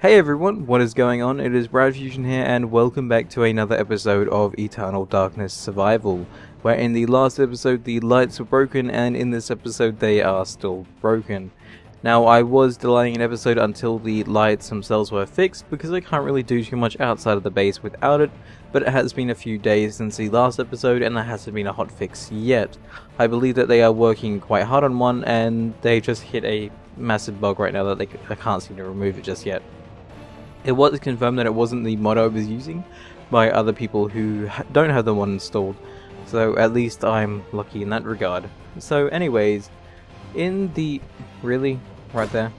Hey everyone, what is going on? It is BradPhusion here and welcome back to another episode of Eternal Darkness Survival, where in the last episode the lights were broken and in this episode they are still broken. Now I was delaying an episode until the lights themselves were fixed because I can't really do too much outside of the base without it, but it has been a few days since the last episode and there hasn't been a hot fix yet. I believe that they are working quite hard on one and they just hit a massive bug right now that I can't seem to remove it just yet. It was confirmed that it wasn't the mod I was using by other people who don't have the one installed, so at least I'm lucky in that regard. So anyways, in the... really? Right there?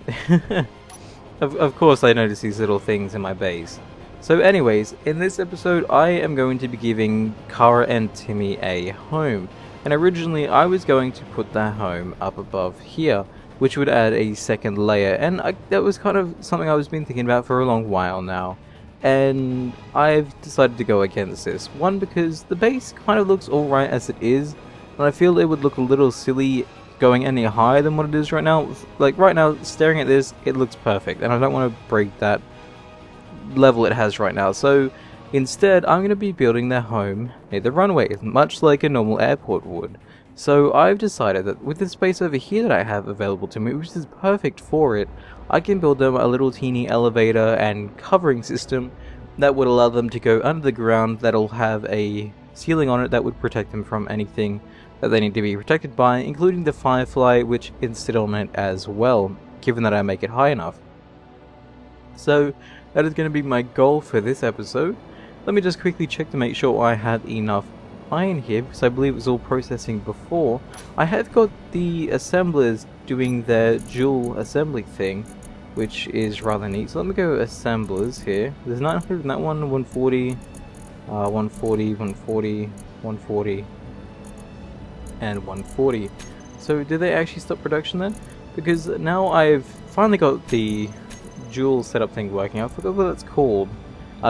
Of course I notice these little things in my base. So anyways, in this episode I am going to be giving Kara and Timmy a home, and originally I was going to put their home up above here, which would add a second layer, and that was kind of something I was been thinking about for a long while now, and I've decided to go against this. One, because the base kind of looks alright as it is, and I feel it would look a little silly going any higher than what it is right now. Like right now, staring at this, it looks perfect, and I don't want to break that level it has right now, so instead I'm going to be building their home near the runway, much like a normal airport would. So I've decided that with the space over here that I have available to me, which is perfect for it, I can build them a little teeny elevator and covering system that would allow them to go under the ground, that'll have a ceiling on it that would protect them from anything that they need to be protected by, including the firefly, which is sit on it as well, given that I make it high enough. So that is going to be my goal for this episode. Let me just quickly check to make sure I have enough iron here, because I believe it was all processing before. I have got the assemblers doing their dual assembly thing, which is rather neat. So let me go assemblers here. There's 900 in that one, 140, 140, 140, 140, and 140. So did they actually stop production then? Because now I've finally got the dual setup thing working. I forgot what that's called.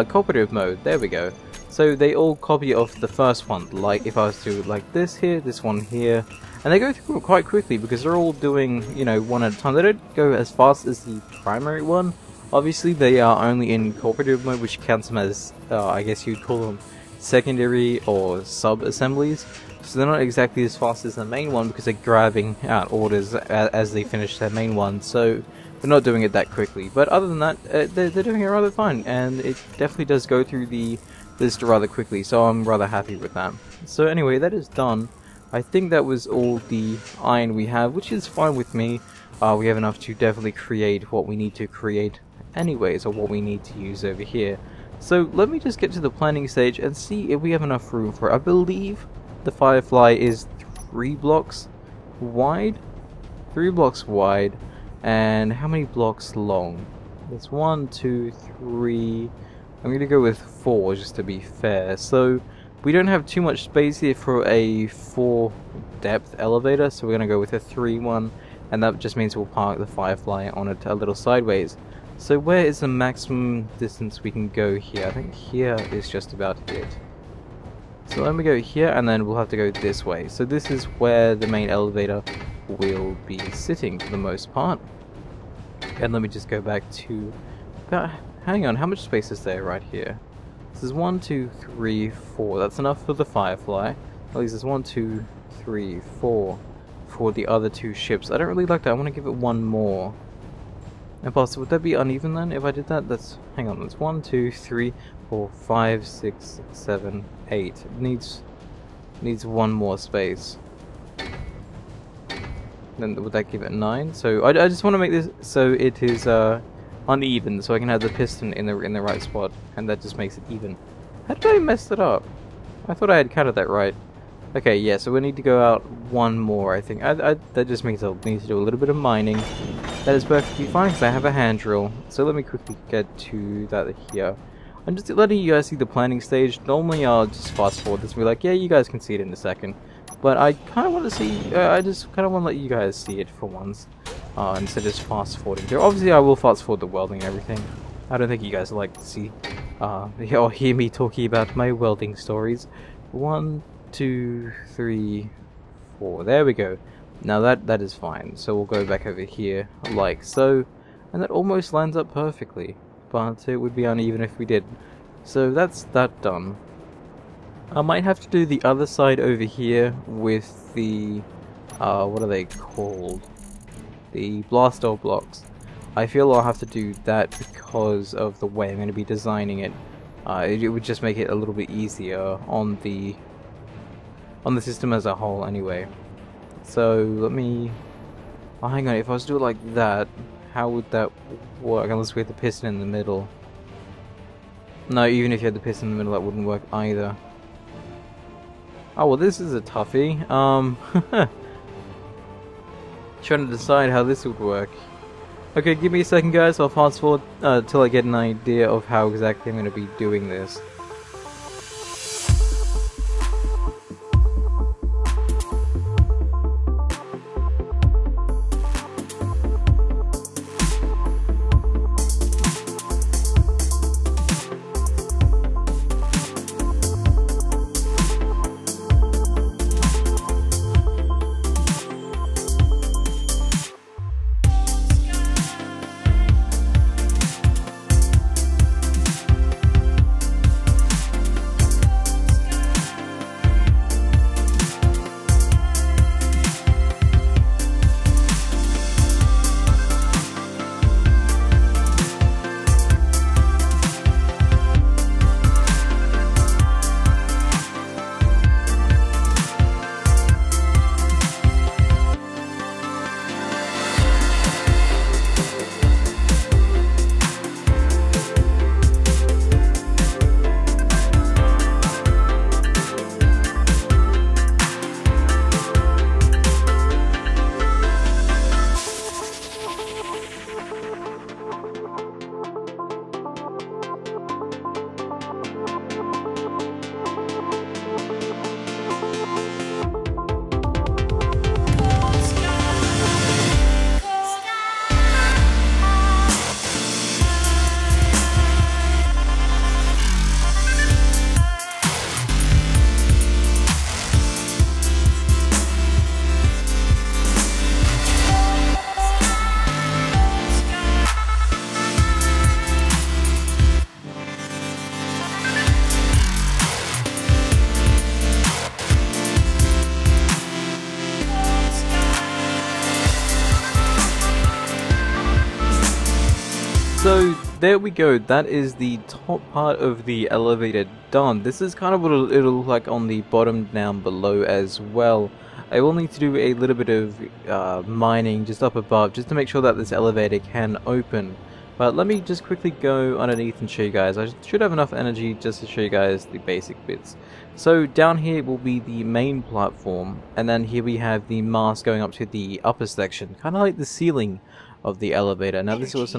Cooperative mode, there we go. So they all copy off the first one, like if I was to like this here, this one here, and they go through it quite quickly because they're all doing, you know, one at a time. They don't go as fast as the primary one. Obviously they are only in cooperative mode, which counts them as, I guess you'd call them secondary or sub-assemblies. So they're not exactly as fast as the main one because they're grabbing out orders as they finish their main one. So they're not doing it that quickly. But other than that, they're doing it rather fine, and it definitely does go through the list rather quickly, so I'm rather happy with that. So anyway, that is done. I think that was all the iron we have, which is fine with me. We have enough to definitely create what we need to create anyways, or what we need to use over here. So let me just get to the planning stage and see if we have enough room for it. I believe the Firefly is 3 blocks wide? 3 blocks wide, and how many blocks long? There's 1, 2, 3... I'm going to go with 4 just to be fair. So we don't have too much space here for a 4 depth elevator, so we're going to go with a 3 one, and that just means we'll park the Firefly on it a little sideways. So where is the maximum distance we can go here? I think here is just about it. So let me go here, and then we'll have to go this way. So this is where the main elevator will be sitting for the most part. And let me just go back to... hang on, how much space is there right here? This is 1, 2, 3, 4. That's enough for the Firefly. At least there's 1, 2, 3, 4 for the other 2 ships. I don't really like that. I want to give it 1 more. And plus, would that be uneven then if I did that? That's... hang on, that's 1, 2, 3, 4, 5, 6, 7, 8. It needs 1 more space. Then would that give it 9? So I just want to make this so it is uneven, so I can have the piston in the right spot, and that just makes it even. How did I mess it up? I thought I had counted that right. Okay, yeah, so we need to go out 1 more, I think. That just means I'll need to do a little bit of mining. That is perfectly fine, because I have a hand drill. So let me quickly get to that here. I'm just letting you guys see the planning stage. Normally I'll just fast forward this and be like, yeah, you guys can see it in a second. But I kind of want to see, I just kind of want to let you guys see it for once. Instead of just fast forwarding through. Obviously I will fast forward the welding and everything. I don't think you guys like to see, or hear me talking about my welding stories. 1, 2, 3, 4. There we go. Now that is fine. So we'll go back over here like so, and that almost lines up perfectly. but it would be uneven if we did. So that's that done. I might have to do the other side over here with the, what are they called? The blast door blocks. I feel I'll have to do that because of the way I'm going to be designing it. It would just make it a little bit easier on the system as a whole anyway. So let me... oh, hang on, if I was to do it like that, how would that work? Unless we had the piston in the middle. No, even if you had the piston in the middle, that wouldn't work either. Oh, well, this is a toughie. Trying to decide how this would work. Okay, give me a second, guys. I'll fast forward till I get an idea of how exactly I'm going to be doing this. So there we go, that is the top part of the elevator done. This is kind of what it'll look like on the bottom down below as well. I will need to do a little bit of mining just up above just to make sure that this elevator can open. But let me just quickly go underneath and show you guys. I should have enough energy just to show you guys the basic bits. So down here will be the main platform, and then here we have the mast going up to the upper section, kind of like the ceiling of the elevator. Now this was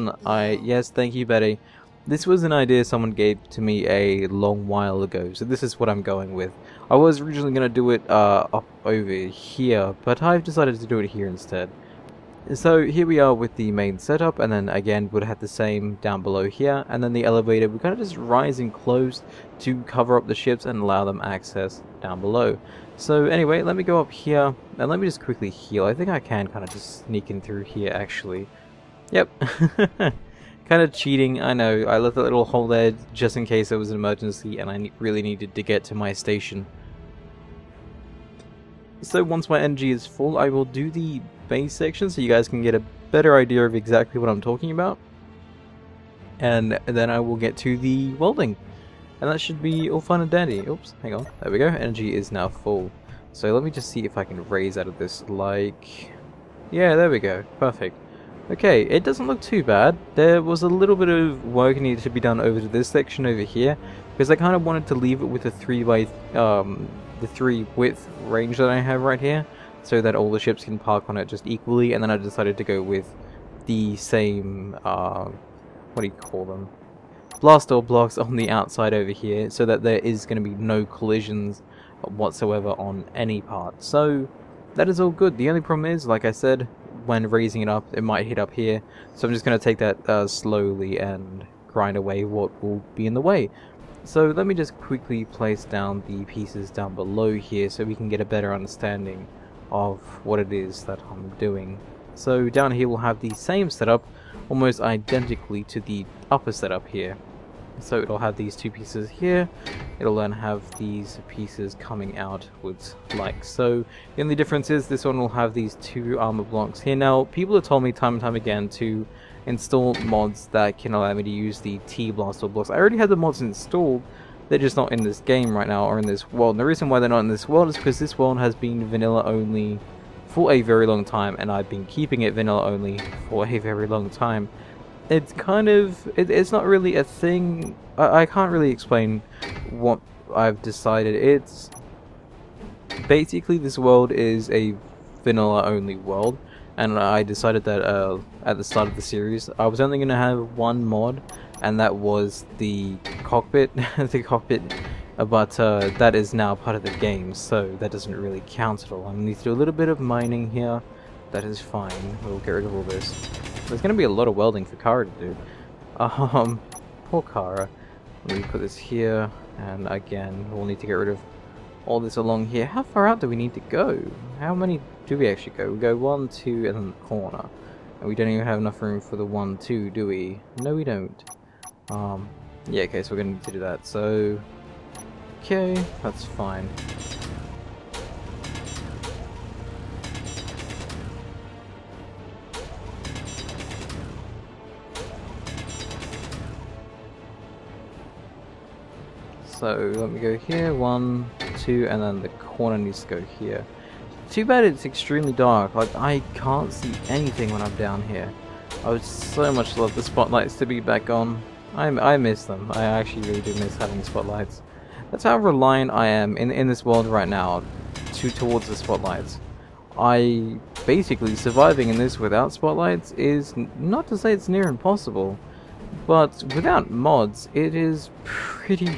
yes, thank you, Betty. This was an idea someone gave to me a long while ago, so this is what I'm going with. I was originally going to do it up over here, but I've decided to do it here instead. So here we are with the main setup, and then again would have the same down below here, and then the elevator would kind of just rise and close to cover up the ships and allow them access down below. So anyway, let me go up here, and let me just quickly heal. I think I can kind of just sneak in through here actually. Yep. Kind of cheating, I know. I left a little hole there just in case there was an emergency and I really needed to get to my station. So once my energy is full, I will do the base section so you guys can get a better idea of exactly what I'm talking about. And then I will get to the welding. And that should be all fun and dandy. Oops, hang on. There we go. Energy is now full. So let me just see if I can raise out of this, like... yeah, there we go. Perfect. Okay, it doesn't look too bad. There was a little bit of work needed to be done over to this section over here, because I kind of wanted to leave it with a 3 width range that I have right here, so that all the ships can park on it just equally, and then I decided to go with the same, what do you call them? Blast door blocks on the outside over here, so that there is going to be no collisions whatsoever on any part. So that is all good. The only problem is, like I said, when raising it up, it might hit up here, so I'm just going to take that slowly and grind away what will be in the way. So let me just quickly place down the pieces down below here so we can get a better understanding of what it is that I'm doing. So down here we'll have the same setup, almost identically to the upper setup here. So it'll have these two pieces here, it'll then have these pieces coming outwards like so. The only difference is this one will have these two armor blocks here. Now, people have told me time and time again to install mods that can allow me to use the T-Blaster blocks. I already had the mods installed, they're just not in this game right now, or in this world. And the reason why they're not in this world is because this world has been vanilla only for a very long time, and I've been keeping it vanilla only for a very long time. It's kind of, it's not really a thing, I can't really explain what I've decided. It's basically, this world is a vanilla only world, and I decided that at the start of the series I was only going to have one mod, and that was the Cockpit, the Cockpit, but that is now part of the game, so that doesn't really count at all. I need to do a little bit of mining here. That is fine, we'll get rid of all this. There's going to be a lot of welding for Kara to do. Poor Kara. Let me put this here, and again, we'll need to get rid of all this along here. How far out do we need to go? How many do we actually go? We go 1, 2, and then the corner. And we don't even have enough room for the 1, 2, do we? No, we don't. Yeah, okay, so we're going to need to do that. So, okay, that's fine. So let me go here, 1, 2, and then the corner needs to go here. Too bad it's extremely dark, like I can't see anything when I'm down here. I would so much love the spotlights to be back on. I miss them, I actually really do miss having spotlights. That's how reliant I am in this world right now towards the spotlights. Basically surviving in this without spotlights is not to say it's near impossible, but without mods it is pretty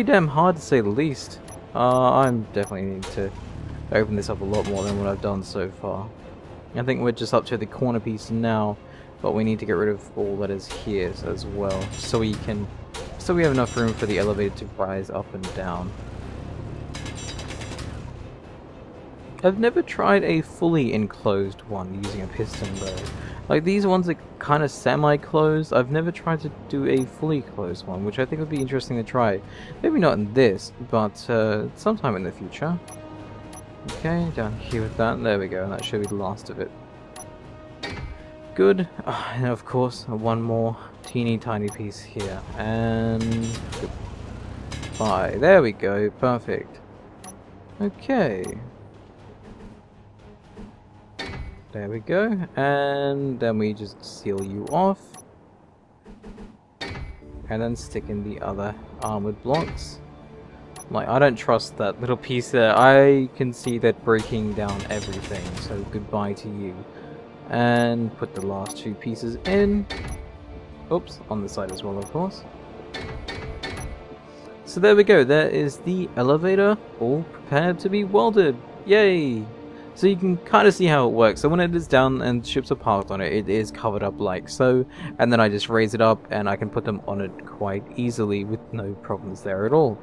damn hard to say the least. I'm definitely need to open this up a lot more than what I've done so far. I think we're just up to the corner piece now, but we need to get rid of all that is here as well, so we have enough room for the elevator to rise up and down. I've never tried a fully enclosed one using a piston though. Like these ones are kind of semi-closed. I've never tried to do a fully closed one, which I think would be interesting to try. Maybe not in this, but sometime in the future. Okay, down here with that. There we go, and that should be the last of it. Good. And of course, one more teeny tiny piece here. And goodbye. There we go. Perfect. Okay. There we go, and then we just seal you off, and then stick in the other armored blocks. Like, I don't trust that little piece there. I can see that breaking down everything, so goodbye to you. And put the last two pieces in. Oops, on the side as well, of course. So there we go, there is the elevator, all prepared to be welded. Yay! So you can kind of see how it works. So when it is down and ships are parked on it, it is covered up like so. And then I just raise it up and I can put them on it quite easily with no problems there at all.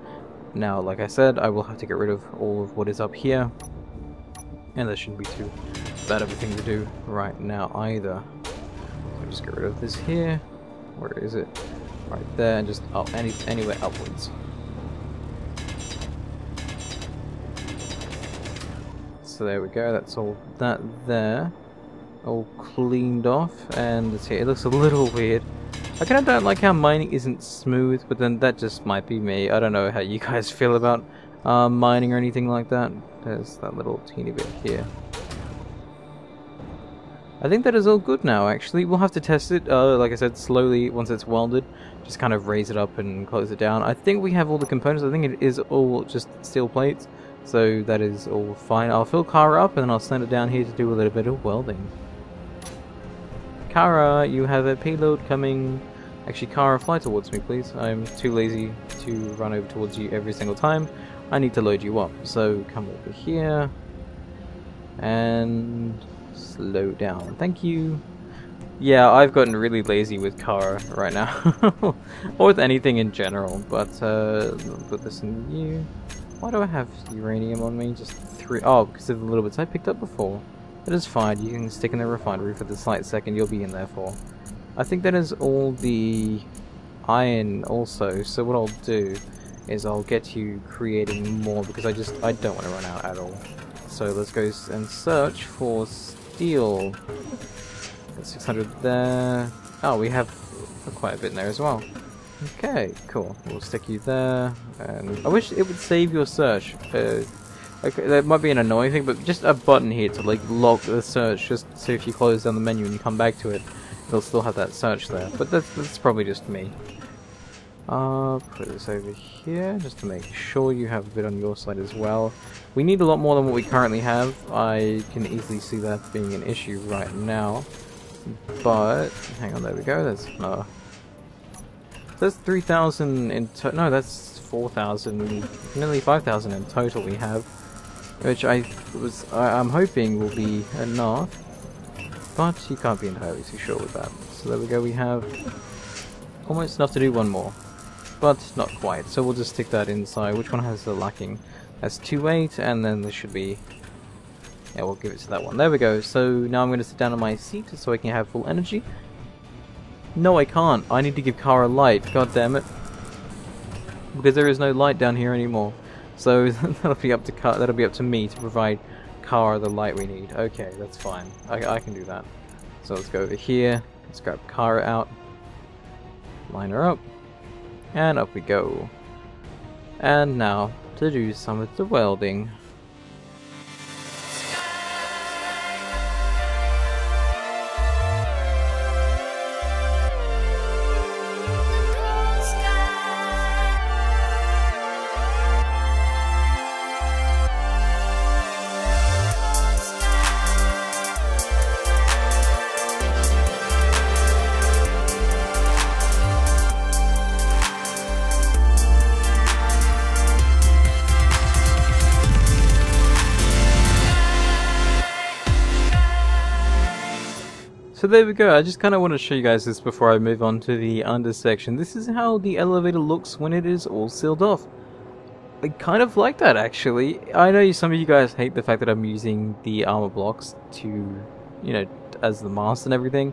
Now, like I said, I will have to get rid of all of what is up here. And that shouldn't be too bad of a thing to do right now either. So just get rid of this here. Where is it? Right there, and just anywhere upwards. So there we go, that's all that there. All cleaned off, and let's see, it looks a little weird. I kinda don't like how mining isn't smooth, but then that just might be me. I don't know how you guys feel about mining or anything like that. There's that little teeny bit here. I think that is all good now, actually. We'll have to test it, like I said, slowly once it's welded. Just kind of raise it up and close it down. I think we have all the components. I think it is all just steel plates. So that is all fine. I'll fill Kara up and then I'll send it down here to do a little bit of welding. Kara, you have a payload coming. Actually, Kara, fly towards me, please. I'm too lazy to run over towards you every single time. I need to load you up. So come over here. And slow down. Thank you. Yeah, I've gotten really lazy with Kara right now. Or with anything in general. But, put this in you. Why do I have uranium on me? Just 3. Oh, because of the little bits I picked up before. That is fine, you can stick in the refinery for the slight second you'll be in there for. I think that is all the iron also, so what I'll do is I'll get you creating more because I don't want to run out at all. So let's go and search for steel. Got 600 there. Oh, we have quite a bit in there as well. Okay, cool. We'll stick you there. And I wish it would save your search. Okay, that might be an annoying thing, but just a button here to like lock the search, just so if you close down the menu and you come back to it, it'll still have that search there. But that's probably just me. Put this over here just to make sure you have a bit on your side as well. We need a lot more than what we currently have. I can easily see that being an issue right now. But hang on, there we go. That's 3,000 in no, that's 4,000, nearly 5,000 in total we have, which I'm hoping will be enough. But you can't be entirely too sure with that. So there we go. We have almost enough to do one more. But not quite, so we'll just stick that inside. Which one has the lacking? That's 2.8, and then there should be... yeah, we'll give it to that one. There we go. So now I'm going to sit down on my seat so I can have full energy. No, I can't. I need to give Kara light. God damn it. Because there is no light down here anymore. So that'll be up to me to provide Kara the light we need. Okay, that's fine. I can do that. So let's go over here. Let's grab Kara out. Line her up. And up we go. And now to do some of the welding. So there we go. I just kind of want to show you guys this before I move on to the under section. This is how the elevator looks when it is all sealed off. I kind of like that, actually. I know some of you guys hate the fact that I'm using the armor blocks to, you know, as the mast and everything,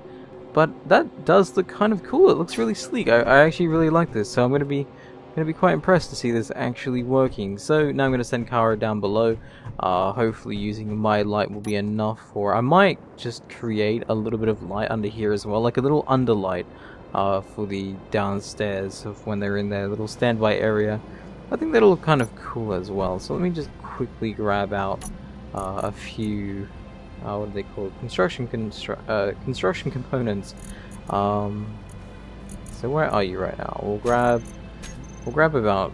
but that does look kind of cool. It looks really sleek. I actually really like this, so I'm going to be quite impressed to see this actually working. So now I'm going to send Kara down below. Hopefully using my light will be enough for... I might just create a little bit of light under here as well, like a little underlight for the downstairs of when they're in their little standby area. I think that'll look kind of cool as well. So let me just quickly grab out a few... what are they called? Construction components. So where are you right now? We'll grab about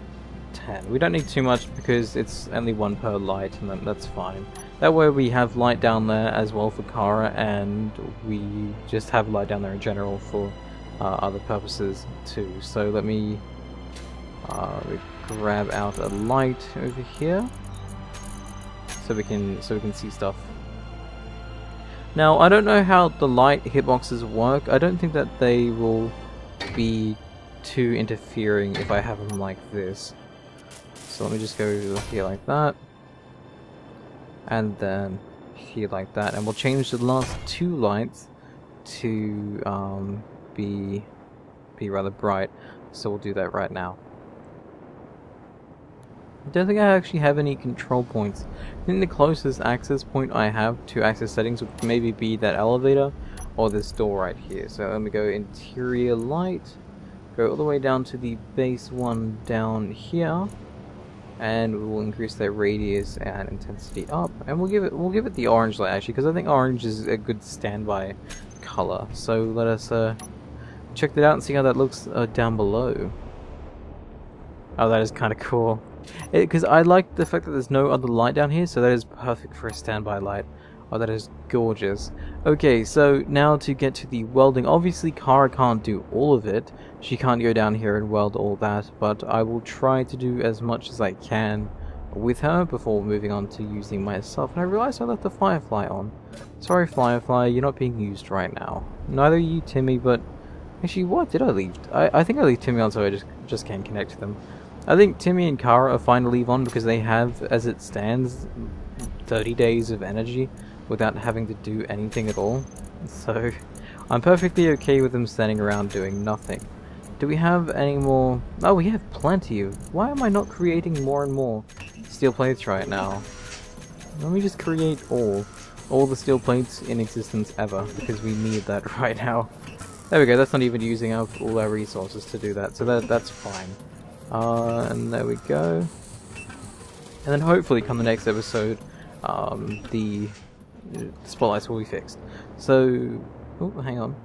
10. We don't need too much because it's only one per light, and that's fine. That way we have light down there as well for Kara, and we just have light down there in general for other purposes too. So let me grab out a light over here so we can see stuff. Now I don't know how the light hitboxes work. I don't think that they will be too interfering if I have them like this. So let me just go here like that, and then here like that, and we'll change the last two lights to be rather bright. So we'll do that right now. I don't think I actually have any control points. I think the closest access point I have to access settings would maybe be that elevator or this door right here. So let me go interior light. Go all the way down to the base one down here, and we will increase that radius and intensity up, and we'll give it the orange light actually, because I think orange is a good standby color. So let us check that out and see how that looks down below. Oh, that is kind of cool. Because I like the fact that there's no other light down here, so that is perfect for a standby light. Oh, that is gorgeous. Okay, so now to get to the welding. Obviously, Kara can't do all of it. She can't go down here and weld all that, but I will try to do as much as I can with her before moving on to using myself. And I realized I left the Firefly on. Sorry, Firefly, you're not being used right now. Neither are you, Timmy, but... Actually, what did I leave? I think I leave Timmy on so I just can't connect to them. I think Timmy and Kara are fine to leave on because they have, as it stands, 30 days of energy. without having to do anything at all. So I'm perfectly okay with them standing around doing nothing. Do we have any more? Oh, we have plenty of... Why am I not creating more and more steel plates right now? Let me just create all the steel plates in existence ever, because we need that right now. There we go, that's not even using up all our resources to do that, so that's fine. And there we go. And then hopefully come the next episode, the spotlights will be fixed. So, oh, hang on.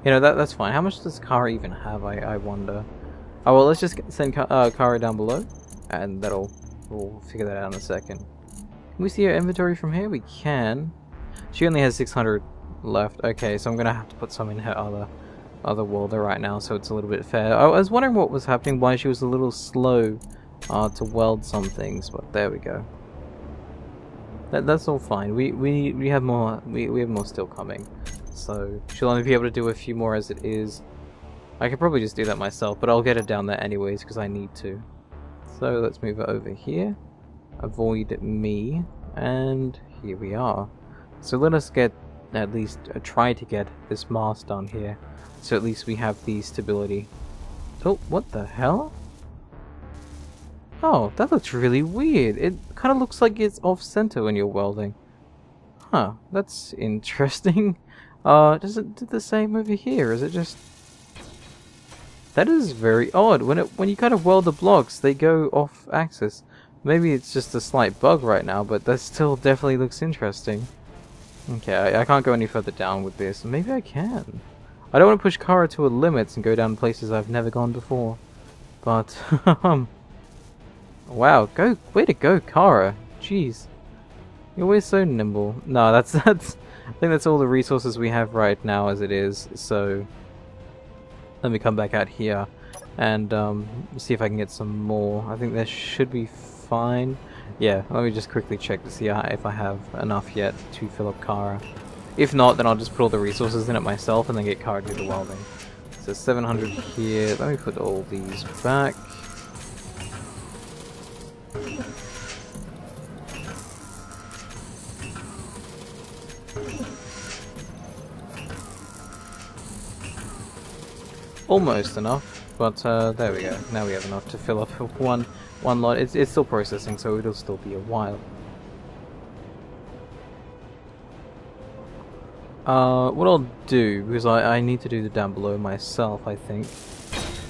You know, that's fine. How much does Kara even have, I wonder? Oh, well, let's just send Kara down below, and we'll figure that out in a second. Can we see her inventory from here? We can. She only has 600 left. Okay, so I'm gonna have to put some in her other welder right now, so it's a little bit fair. I was wondering what was happening, why she was a little slow to weld some things, but there we go. That's all fine. We have more. We have more still coming, so she'll only be able to do a few more as it is. I could probably just do that myself, but I'll get it down there anyways because I need to. So let's move it over here. Avoid me, and here we are. So let us get at least try to get this mast done here, so at least we have the stability. Oh, what the hell? Oh, that looks really weird. It kind of looks like it's off center when you're welding. Huh, that's interesting. Does it do the same over here? Is it just... That is very odd. When you kind of weld the blocks, they go off axis. Maybe it's just a slight bug right now, but that still definitely looks interesting. Okay, I can't go any further down with this. Maybe I can. I don't want to push Kara to her limits and go down places I've never gone before. But, wow, way to go, Kara. Jeez. You're always so nimble. No, that's I think that's all the resources we have right now as it is, so let me come back out here and see if I can get some more. I think there should be fine. Yeah, let me just quickly check to see if I have enough yet to fill up Kara. If not, then I'll just put all the resources in it myself and then get Kara to do the welding. So 700 here. Let me put all these back. Almost enough, but there we go. Now we have enough to fill up one lot. It's still processing, so it'll still be a while. What I'll do, because I need to do the down below myself, I think.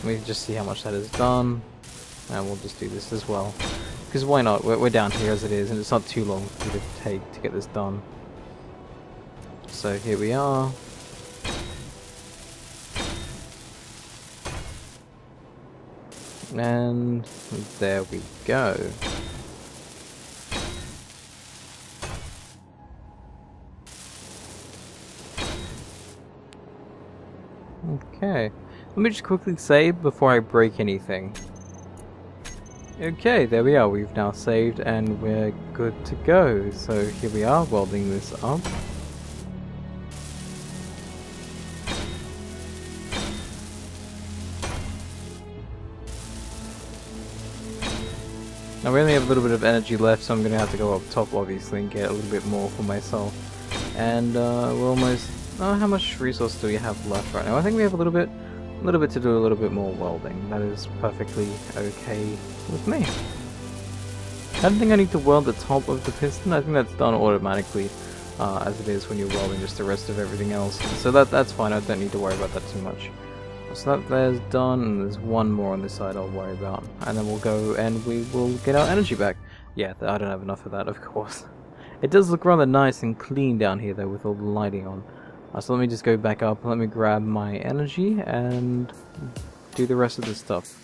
Let me just see how much that is done, and we'll just do this as well. Because why not? We're down here as it is, and it's not too long for you to take to get this done. So here we are. And there we go. Okay, let me just quickly save before I break anything. Okay, there we are. We've now saved and we're good to go. So here we are, welding this up. Now we only have a little bit of energy left, so I'm going to have to go up top obviously and get a little bit more for myself. And we're almost... Oh, how much resource do we have left right now? I think we have a little bit to do a little bit more welding. That is perfectly okay with me. I don't think I need to weld the top of the piston. I think that's done automatically as it is when you're welding just the rest of everything else. So that's fine. I don't need to worry about that too much. So that there's done, and there's one more on this side I'll worry about. And then we'll go and we will get our energy back. Yeah, I don't have enough of that, of course. It does look rather nice and clean down here though with all the lighting on. So let me just go back up, let me grab my energy and do the rest of this stuff.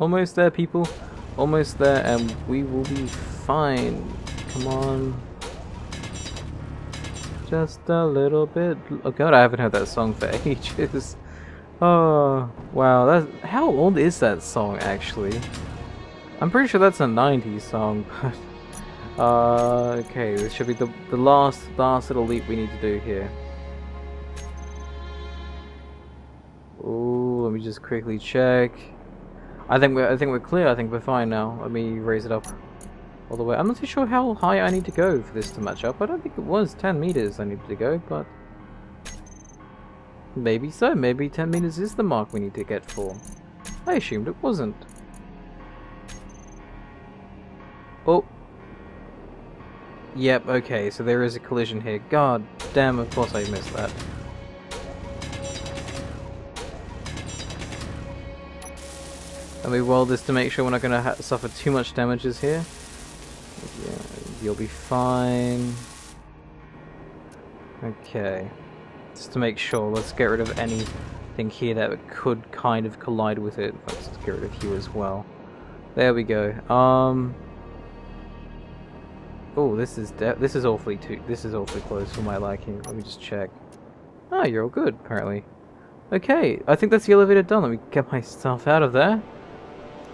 Almost there, people. Almost there, and we will be fine. Come on. Just a little bit. Oh god, I haven't heard that song for ages. Oh, wow. That's, how old is that song, actually? I'm pretty sure that's a 90s song. Okay, this should be the last little leap we need to do here. Ooh, let me just quickly check. I think we're clear. I think we're fine now. Let me raise it up all the way. I'm not too sure how high I need to go for this to match up. I don't think it was 10 meters I needed to go, but maybe so. Maybe 10 meters is the mark we need to get for. I assumed it wasn't. Oh. Yep, okay, so there is a collision here. God damn, of course I missed that. Let me weld this to make sure we're not going to suffer too much damages here. Yeah, you'll be fine. Okay. Just to make sure, let's get rid of anything here that could kind of collide with it. Let's get rid of you as well. There we go. Oh, this is awfully close for my liking. Let me just check. Ah, you're all good, apparently. Okay, I think that's the elevator done. Let me get my stuff out of there.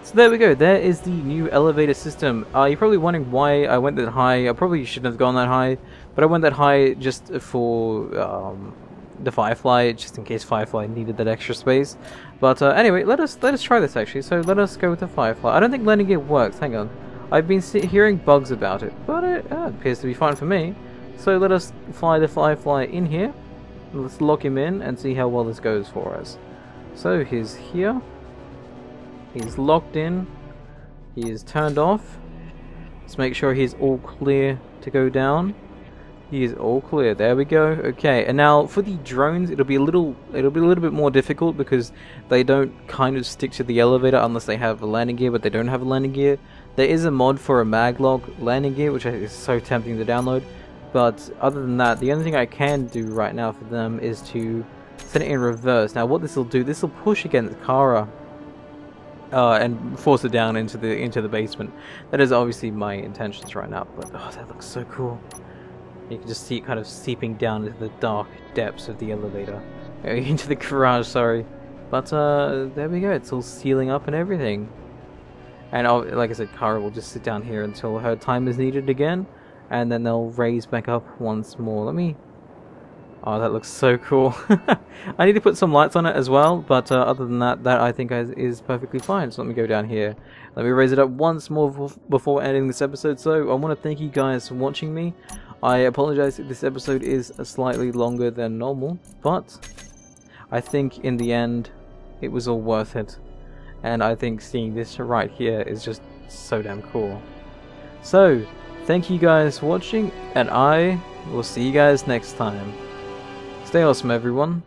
So there we go, there is the new elevator system. You're probably wondering why I went that high. I probably shouldn't have gone that high, but I went that high just for the Firefly, just in case Firefly needed that extra space. But anyway, let us try this actually. So let us go with the Firefly. I don't think landing gear works, hang on. I've been hearing bugs about it, but it appears to be fine for me. So let us fly the Firefly in here. Let's lock him in and see how well this goes for us. So he's here. He's locked in. He is turned off. Let's make sure he's all clear to go down. He is all clear. There we go. Okay, and now for the drones, it'll be a little bit more difficult because they don't kind of stick to the elevator unless they have a landing gear, but they don't have a landing gear. There is a mod for a maglock landing gear, which is so tempting to download. But other than that, the only thing I can do right now for them is to set it in reverse. Now, what this will do, this will push against Kara. And force it down into the basement. That is obviously my intentions right now, but oh, that looks so cool. You can just see it kind of seeping down into the dark depths of the elevator, into the garage. Sorry, but there we go. It's all sealing up and everything. And like I said, Kara will just sit down here until her time is needed again, and then they'll raise back up once more. Let me. Oh, that looks so cool. I need to put some lights on it as well, but other than that, I think is perfectly fine. So let me go down here. Let me raise it up once more before ending this episode. So I want to thank you guys for watching me. I apologize if this episode is slightly longer than normal, but I think in the end, it was all worth it. And I think seeing this right here is just so damn cool. So, thank you guys for watching, and I will see you guys next time. Stay awesome, everyone.